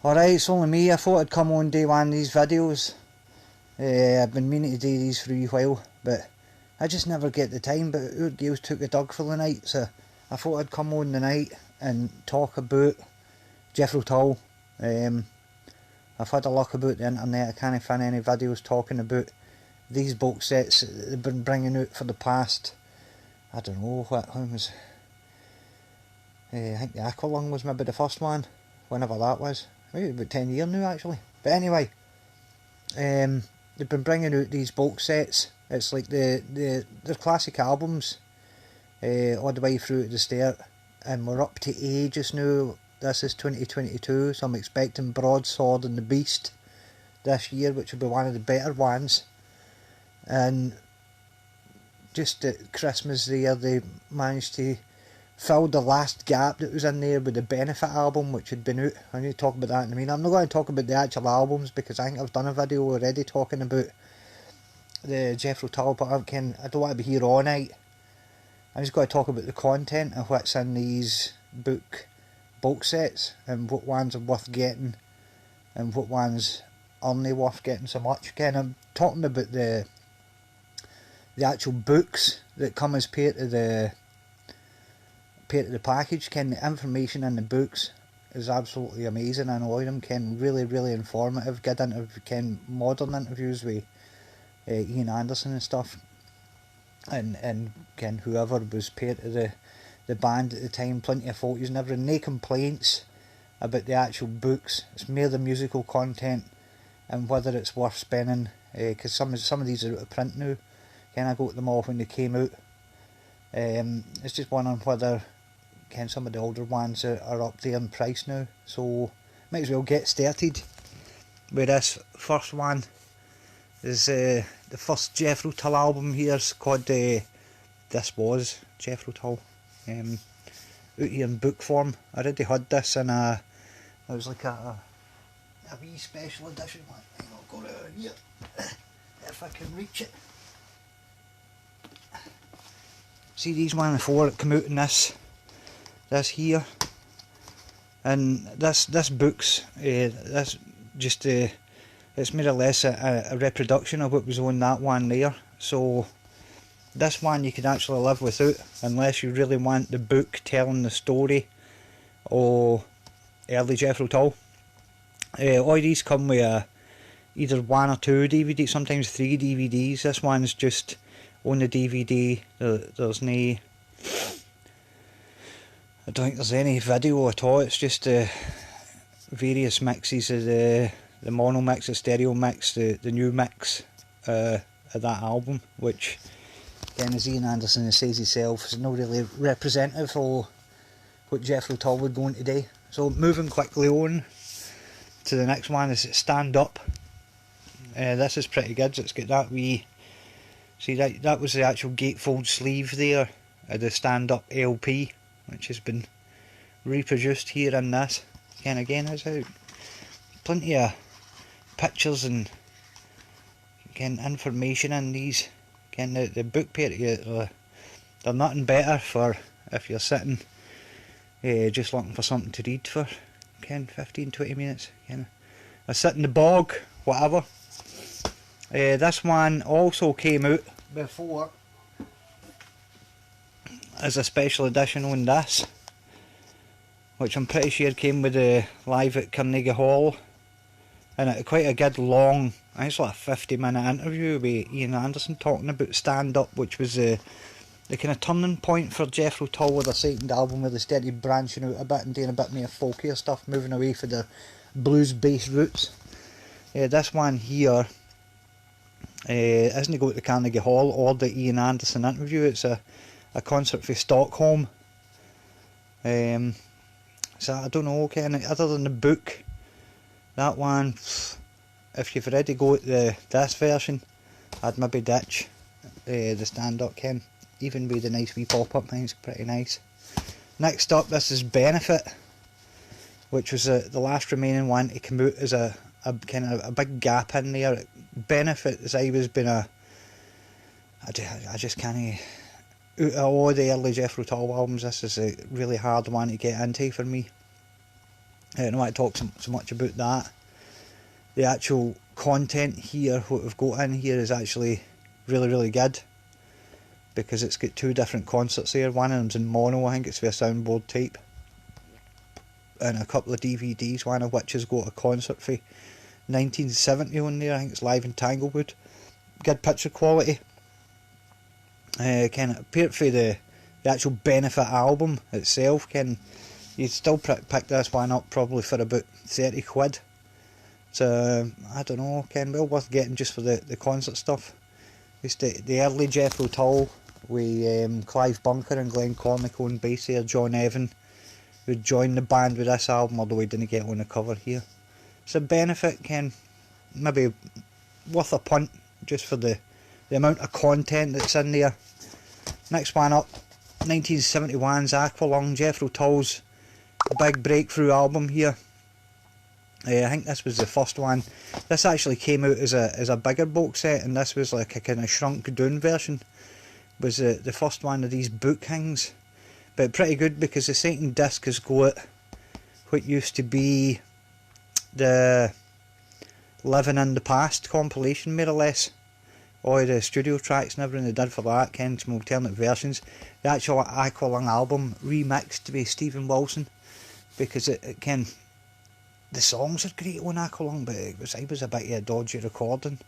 Alright, it's only me. I thought I'd come on day one of these videos. I've been meaning to do these for a wee while, but I just never get the time. But our girls took a dog for the night, so I thought I'd come on the night and talk about Jethro Tull. I've had a look about the internet. I can't find any videos talking about these box sets that they've been bringing out for the past, I don't know, when was, I think the Aqualung was maybe the first one, whenever that was. Maybe about 10 years now actually. But anyway, they've been bringing out these box sets. It's like the classic albums, all the way through to the start, and we're up to A just now. This is 2022, so I'm expecting Broadsword and the Beast this year, which will be one of the better ones. And just at Christmas there, they managed to fill the last gap that was in there with the Benefit album, which had been out. I need to talk about that in a minute. I'm not going to talk about the actual albums because I think I've done a video already talking about the Jethro Tull, but I don't want to be here all night. I'm just going to talk about the content of what's in these box sets and what ones are worth getting and what ones aren't worth getting so much. Again, I'm talking about the actual books that come as part of the package. The information in the books is absolutely amazing. I know them, really informative, good modern interviews with Ian Anderson and stuff, and whoever was part of the band at the time. Plenty of photos and everything. No complaints about the actual books. It's more the musical content and whether it's worth spending, because some of these are out of print now. I got them all when they came out. It's just wondering whether some of the older ones are up there in price now. So might as well get started with this first one. Is the first Jethro Tull album here. It's called This Was Jethro Tull. Out here in book form. I already had this in it was like a wee special edition one. I'll go around here if I can reach it. See these one before it come out in this here, and this book's this just it's more or less a reproduction of what was on that one there. So this one you can actually live without, unless you really want the book telling the story of early Jethro Tull. All these come with either 1 or 2 DVDs, sometimes 3 DVDs. This one's just on the DVD. There's no, I don't think there's any video at all. It's just various mixes of the mono mix, the stereo mix, the new mix of that album, which again, as Ian Anderson says himself, is not really representative of what Jethro Tull would go on today. So moving quickly on to the next one is Stand Up. This is pretty good. It's got that wee, see that was the actual gatefold sleeve there of the Stand Up LP, which has been reproduced here in this. And again, it's out. Plenty of pictures and information in these. The book part here, they're nothing better for if you're sitting just looking for something to read for 15-20 minutes. I sit in the bog, whatever. This one also came out before as a special edition on this, which I'm pretty sure came with the live at Carnegie Hall, and it quite a good long, I think it's like a 50-minute interview with Ian Anderson talking about Stand Up, which was the kind of turning point for Jethro Tull with their second album, where they started branching out a bit and doing a bit more folkier stuff, moving away from their blues-based roots. This one here isn't to go to the Carnegie Hall or the Ian Anderson interview. It's a concert for Stockholm. So I don't know, other than the book, that one, if you've already got this version, I'd maybe ditch the Stand Up, even with the nice wee pop-up thing. It's pretty nice. Next up, this is Benefit, which was the last remaining one to come out as a kind of a big gap in there. Benefit has always been I just can't out of all the early Jethro Tull albums, this is a really hard one to get into for me. I don't want to talk so much about that. The actual content here, what we've got in here, is actually really good, because it's got two different concerts here. One of them's in mono, I think it's with a soundboard tape, and a couple of DVDs, one of which has got a concert for 1970 on there. I think it's live in Tanglewood. Good picture quality. Kind of apart for the actual benefit album itself, you'd still pick this one up probably for about 30 quid. So I don't know, well worth getting just for the concert stuff. Just the early Jethro Tull with Clive Bunker and Glenn Cornico on bass here, John Evan, who joined the band with this album, although he didn't get on the cover here. It's a benefit, maybe worth a punt just for the amount of content that's in there. Next one up, 1971's Aqualung, Jethro Tull's big breakthrough album here. I think this was the first one. This actually came out as a bigger box set, and this was like a kind of shrunk down version. It was the first one of these book things, but pretty good, because the second disc has got what used to be the Living in the Past compilation, more or less. All the studio tracks and everything they did for that, some alternate versions. The actual Aqualung album remixed by Stephen Wilson, because the songs are great on Aqualung, but it was a bit of a dodgy recording.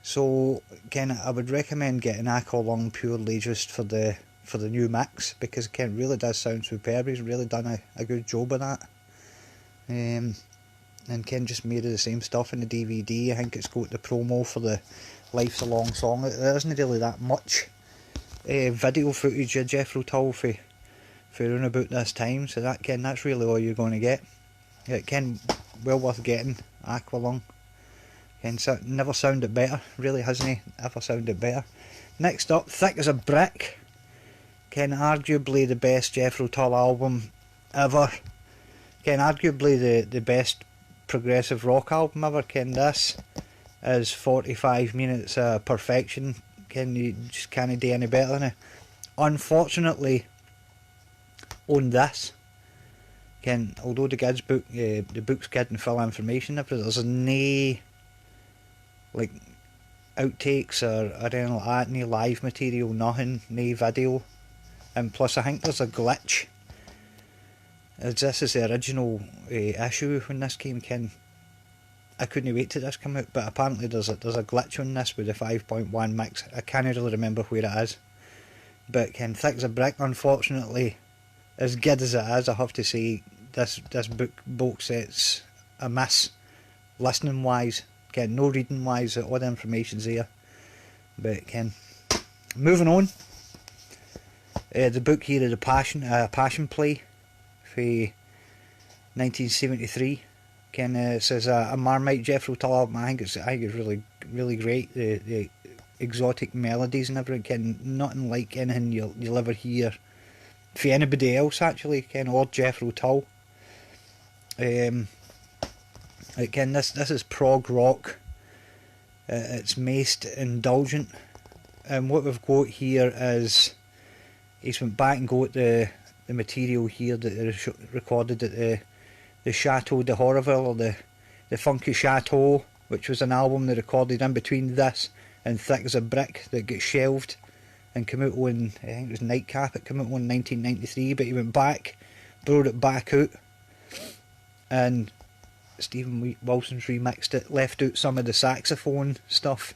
So I would recommend getting Aqualung purely just for the new mix, because it really does sound superb. He's really done a good job of that. And just made of the same stuff in the DVD. I think it's got the promo for the Life's a Long Song. There isn't really that much video footage of Jethro Tull for around about this time, so that's really all you're going to get. Well worth getting, Aqualung. Never sounded better, really hasn't he ever sounded better. Next up, Thick as a Brick. Arguably the best Jethro Tull album ever. Arguably the best progressive rock album ever. This is 45 minutes of perfection. You just can't do any better than it. Unfortunately, on this, although the book's getting full information, there's no like outtakes or anything like that, no live material, nothing, no video, and plus I think there's a glitch. As this is the original issue when this came, I couldn't wait till this come out, but apparently there's a glitch on this with the 5.1 mix. I can't really remember where it is, but Thick as a Brick, unfortunately, as good as it is, I have to say this box set's a miss, listening wise. No reading wise, all the information's there. But moving on, the book here is a passion play for 1973. It says a Marmite Jethro Tull album. I think it's really great. The exotic melodies and everything, nothing like anything you'll ever hear for anybody else actually, or Jethro Tull. This is prog rock. It's most indulgent, and what we've got here is he's went back and got the material here that they recorded at the Chateau de Horreville, or the Funky Chateau, which was an album they recorded in between this and Thick as a Brick that got shelved and came out on, I think it was Nightcap, it came out on 1993, but he went back, brought it back out, and Stephen Wilson's remixed it, left out some of the saxophone stuff.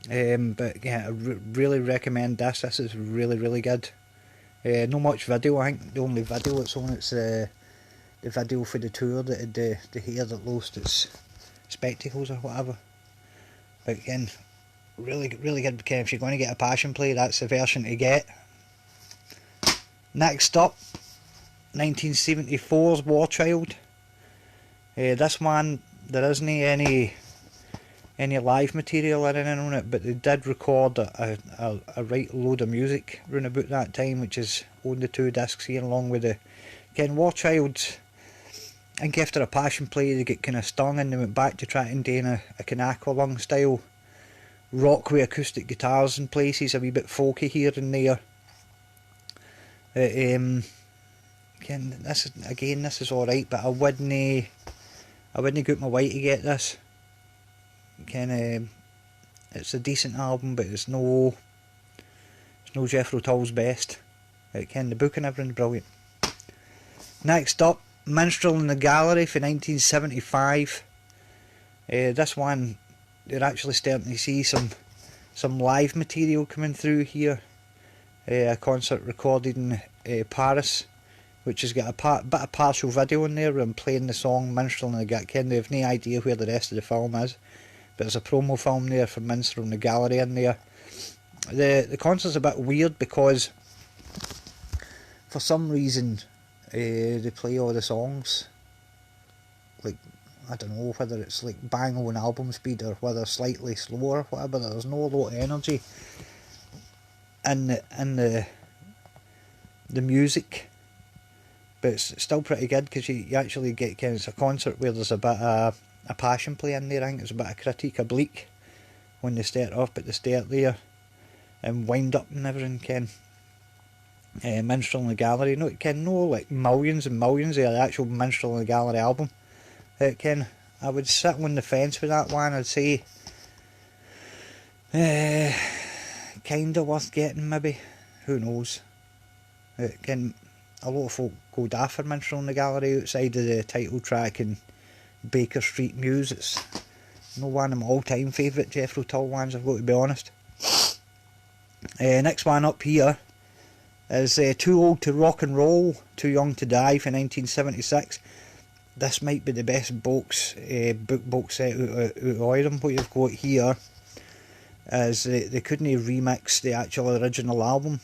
But yeah, I really recommend this. This is really good. Not much video. I think the only video that's on it's the video for the tour that had the hair that lost its spectacles or whatever. But again, really good. If you're going to get a passion play, that's the version to get. Next up, 1974's War Child. This one, there isn't any live material or anything on it, but they did record a right load of music around about that time, which is on the two discs here, along with the War Child. I think after a passion play they get kind of stung and they went back to try and do a kind of Aqualung style rock with acoustic guitars in places, a wee bit folky here and there. Again, this is alright, but I wouldn't go out my way to get this. It's a decent album, but it's no Jethro Tull's best. The book and everything's brilliant. Next up, Minstrel in the Gallery for 1975. This one, you're actually starting to see some live material coming through here. A concert recorded in Paris, which has got a bit of partial video in there where I'm playing the song Minstrel in the Gallery. They have no idea where the rest of the film is, but there's a promo film there for Minstrel in the Gallery in there. The concert's a bit weird because for some reason they play all the songs like, I don't know whether it's like bang on album speed or whether slightly slower or whatever. There's no lot of energy in the music, but it's still pretty good because you actually get it's a concert where there's a bit of a passion play in there. I think it's a bit of critique of Bleak when they start off at the start there and wind up and everything. Minstrel in the Gallery, no like millions and millions of the actual Minstrel in the Gallery album. I would sit on the fence with that one. I'd say kinda worth getting, maybe. Who knows? A lot of folk go daft for Minstrel in the Gallery outside of the title track and Baker Street Muse. It's no one of my all-time favourite Jethro Tull ones, I've got to be honest. Next one up here is Too Old to Rock and Roll, Too Young to Die for 1976. This might be the best book set out of all of them. What you've got here is they couldn't remix the actual original album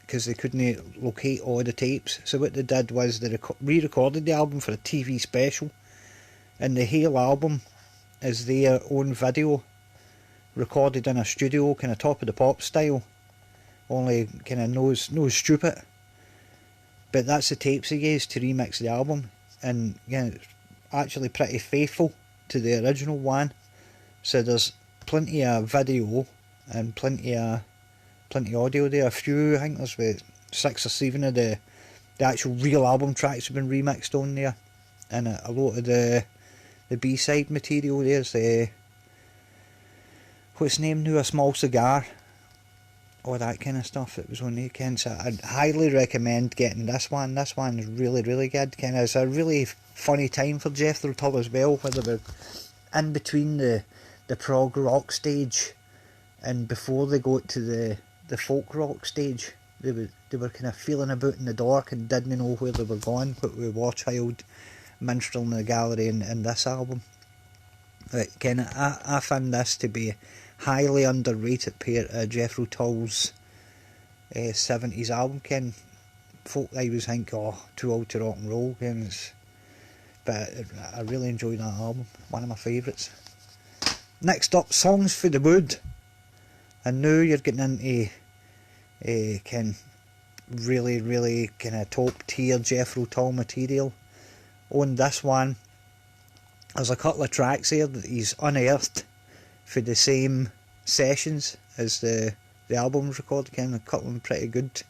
because they couldn't locate all the tapes. So what they did was they re-recorded the album for a TV special, and the whole album is their own video recorded in a studio, kind of Top of the Pop style, only kind of no stupid. But that's the tapes they used to remix the album, and it's actually pretty faithful to the original one. So there's plenty of video and plenty of audio there. A few, I think there's about 6 or 7 of the actual real album tracks have been remixed on there, and a lot of the B-side material. There's what's named now, A Small Cigar, all that kind of stuff that was on the weekend. So I'd highly recommend getting this one. This one is really, really good. It's a really funny time for Jethro Tull as well, whether we're in between the prog rock stage and before they got to the folk rock stage. They were kind of feeling about in the dark and didn't know where they were going, but with War Child, Minstrel in the Gallery and this album. I find this to be highly underrated pair of Jethro Tull's 70s album. Folk I always think, Too Old to Rock and Roll, but I really enjoy that album, one of my favourites. Next up, Songs for the Wood, and now you're getting into really, really kind of top tier Jethro Tull material. On this one, there's a couple of tracks here that he's unearthed for the same sessions as the album's recorded. A couple of them pretty good.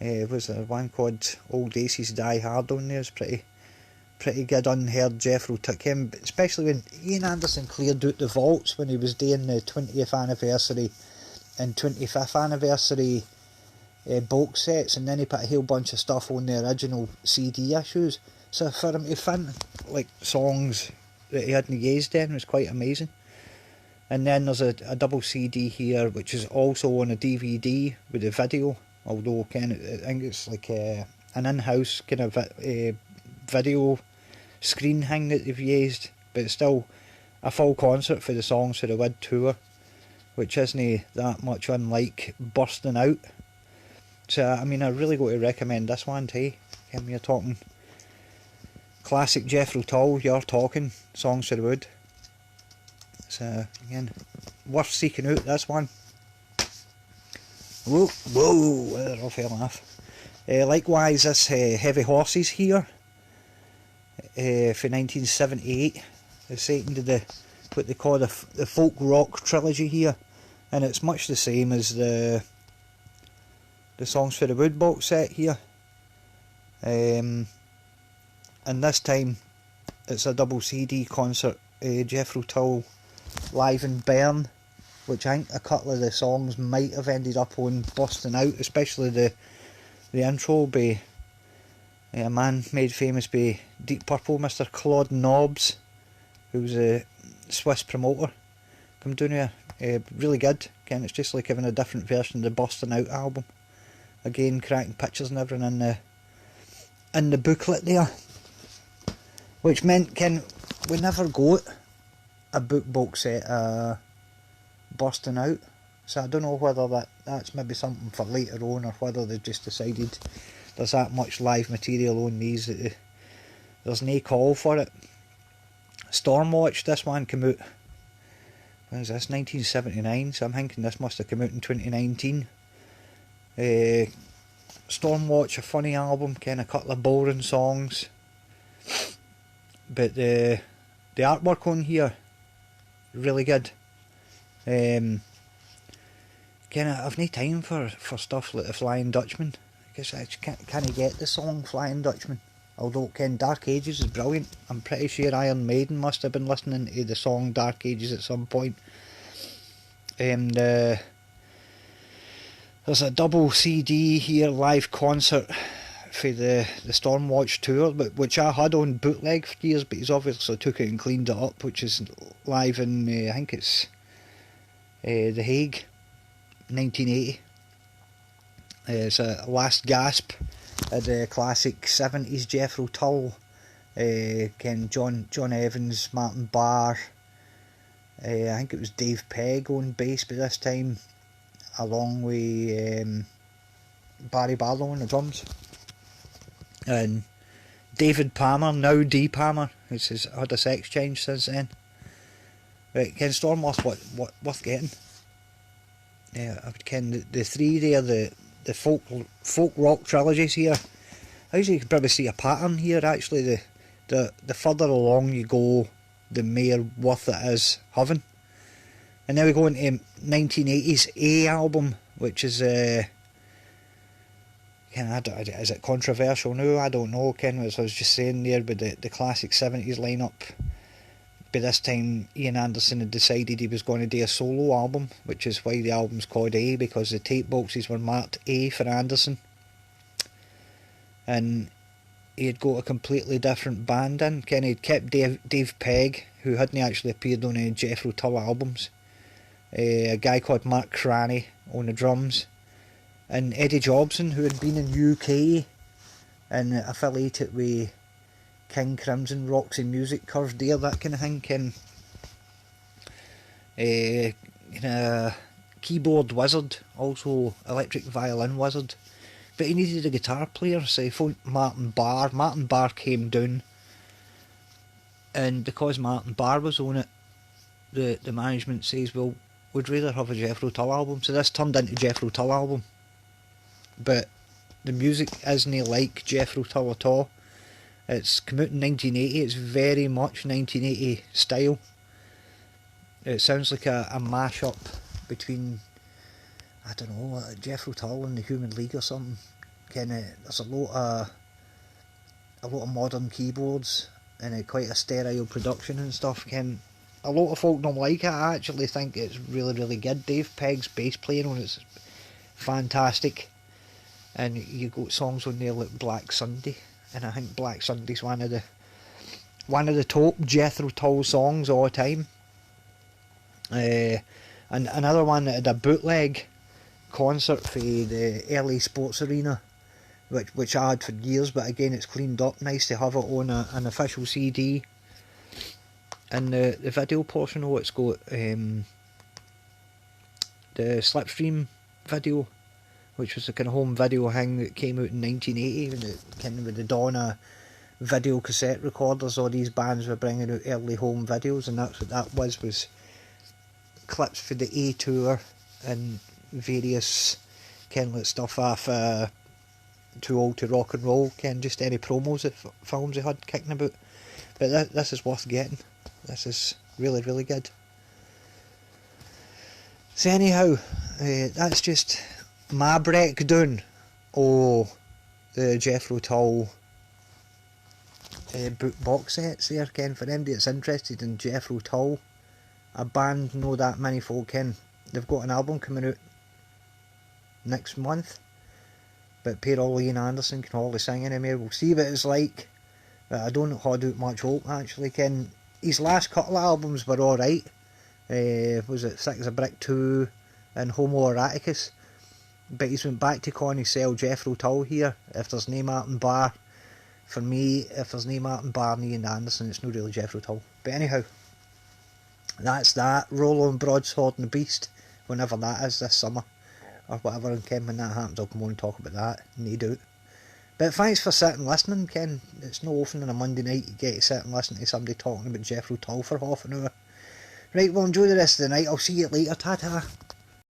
Was there one called Old Aces Die Hard on there? It's pretty good unheard Jethro took him, especially when Ian Anderson cleared out the vaults when he was doing the 20th anniversary and 25th anniversary box sets, and then he put a whole bunch of stuff on the original CD issues. So for him to find like songs that he hadn't used then was quite amazing. And then there's a double CD here which is also on a DVD with a video, although I think it's like an in-house kind of video screen thing that they've used, but it's still a full concert for the Songs for the Wood tour, which isn't that much unlike Bursting Out. So I mean, I really got to recommend this one to you. You're talking classic Jethro Tull, you're talking Songs for the Wood. So again, worth seeking out, this one. Whoa, that all fell off. Likewise, this Heavy Horses here for 1978. It's set into the what they call the folk rock trilogy here, and it's much the same as the songs for the Wood box set here. And this time it's a double CD concert, Jethro Tull live in Bern, which I think a couple of the songs might have ended up on Busting Out, especially the intro by a man made famous by Deep Purple, Mr. Claude Nobbs, who's a Swiss promoter. Come down here, really good. Again, it's just like having a different version of the Busting Out album. Again, cracking pictures and everything in the booklet there, which meant we never got a book box set Busting Out, so I don't know whether that's maybe something for later on, or whether they just decided there's that much live material on these that there's no call for it. Stormwatch, this one came out, when is this, 1979, so I'm thinking this must have come out in 2019. Stormwatch, a funny album, kind of a couple of boring songs, but the artwork on here, really good. I've no time for stuff like the Flying Dutchman. I guess I just can't get the song Flying Dutchman, although Dark Ages is brilliant. I'm pretty sure Iron Maiden must have been listening to the song Dark Ages at some point. There's a double CD here, live concert for the Stormwatch tour, which I had on bootleg for years, but he's obviously took it and cleaned it up, which is live in, I think it's The Hague, 1980. It's a last gasp at the classic 70s Jethro Tull. John Evans, Martin Barr, I think it was Dave Pegg on bass by this time, along with Barry Barlow on the drums, and David Palmer, now D Palmer, who's had a sex change since then. Right, Stormwatch worth getting. Yeah, I would ken the three there, the folk rock trilogies here. I usually can probably see a pattern here actually. The further along you go, the more worth it is having. And then we go into 1980s A album, which is is it controversial now? I don't know, Ken, as I was just saying there, but the classic 70s lineup. By this time, Ian Anderson had decided he was going to do a solo album, which is why the album's called A, because the tape boxes were marked A for Anderson. And he had got a completely different band in. Ken had kept Dave Pegg, who hadn't actually appeared on any Jethro Tull albums. A guy called Mark Cranny on the drums. And Eddie Jobson, who had been in UK and affiliated with King Crimson, Roxy Music, Curve Deer, that kind of thing. Keyboard wizard, also electric violin wizard. But he needed a guitar player, so he phoned Martin Barr. Martin Barr came down, and because Martin Barr was on it, the management says, well, we'd rather have a Jethro Tull album. So this turned into Jethro Tull album. But the music isn't like Jethro Tull at all. It's come out in 1980, it's very much 1980 style. It sounds like a mash-up between, I don't know, Jethro Tull and the Human League or something. There's a lot of modern keyboards and quite a sterile production and stuff. A lot of folk don't like it. I actually think it's really, really good. Dave Pegg's bass playing on it's fantastic. And you got songs on there like Black Sunday, and I think Black Sunday's one of the top Jethro Tull songs all the time. And another one that had a bootleg concert for the LA Sports Arena, which I had for years, but again it's cleaned up, nice to have it on an official CD. And the video portion of it's got the Slipstream video, which was a kind of home video thing that came out in 1980, with the dawn of video cassette recorders. All these bands were bringing out early home videos, and that's what that was clips for the A tour and various stuff off Too Old to Rock and Roll, just any promos that films they had kicking about. But this is worth getting. This is Really, really good. So anyhow, that's just my breakdown of the Jethro Tull book box sets there, Ken. For anybody that's interested in Jethro Tull, a band know that many folk Ken. They've got an album coming out next month, but poor old Ian Anderson can hardly sing anymore. We'll see what it's like, but I don't hold out much hope actually, Ken. His last couple of albums were alright. Was it Six of Brick 2 and Homo Eroticus, but he's went back to calling himself Jethro Tull here. If there's no Martin Barr, for me, if there's no Martin Barr and Ian Anderson, it's not really Jethro Tull. But anyhow, that's that. Roll on Broadsword and the Beast, whenever that is this summer, or whatever, and Ken, when that happens I'll come on and talk about that, no doubt. But thanks for sitting and listening, Ken. It's no often on a Monday night you get to sit and listen to somebody talking about Jethro Tull for half an hour. Right, well, enjoy the rest of the night. I'll see you later. Ta-ta.